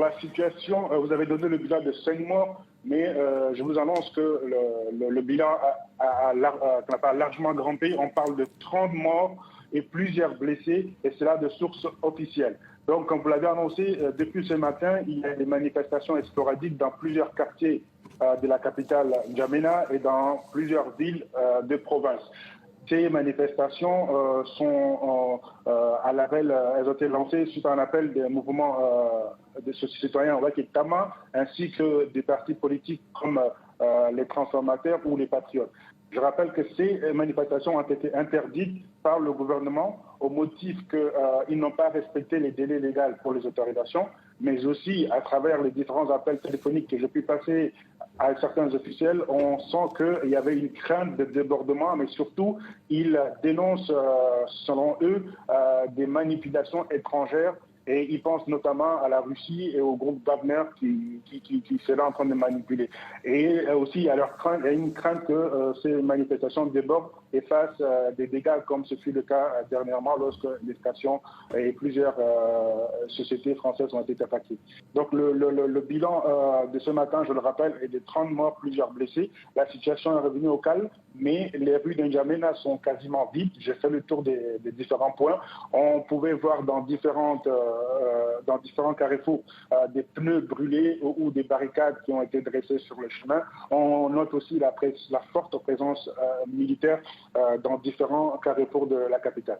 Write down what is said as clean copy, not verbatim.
la situation, vous avez donné le bilan de 5 morts, mais je vous annonce que le bilan n'a pas largement grimpé. On parle de 30 morts et plusieurs blessés, et cela de sources officielles. Donc, comme vous l'avez annoncé, depuis ce matin, il y a des manifestations sporadiques dans plusieurs quartiers de la capitale N'Djamena et dans plusieurs villes de province. Ces manifestations sont à l'appel, elles ont été lancées suite à un appel des mouvements de citoyens Tama, ainsi que des partis politiques comme les transformateurs ou les patriotes. Je rappelle que ces manifestations ont été interdites par le gouvernement au motif qu'ils n'ont pas respecté les délais légaux pour les autorisations, mais aussi à travers les différents appels téléphoniques que j'ai pu passer à certains officiels, on sent qu'il y avait une crainte de débordement, mais surtout, ils dénoncent, selon eux, des manipulations étrangères. Et ils pensent notamment à la Russie et au groupe Wagner qui serait en train de manipuler. Et aussi, il y a une crainte que ces manifestations débordent et fassent des dégâts, comme ce fut le cas dernièrement lorsque les stations et plusieurs sociétés françaises ont été attaquées. Donc le bilan de ce matin, je le rappelle, est de 30 morts, plusieurs blessés. La situation est revenue au calme, mais les rues de N'Djamena sont quasiment vides. J'ai fait le tour des différents points. On pouvait voir dans différents carrefours des pneus brûlés ou des barricades qui ont été dressées sur le chemin. On note aussi la forte présence militaire dans différents carrefours de la capitale.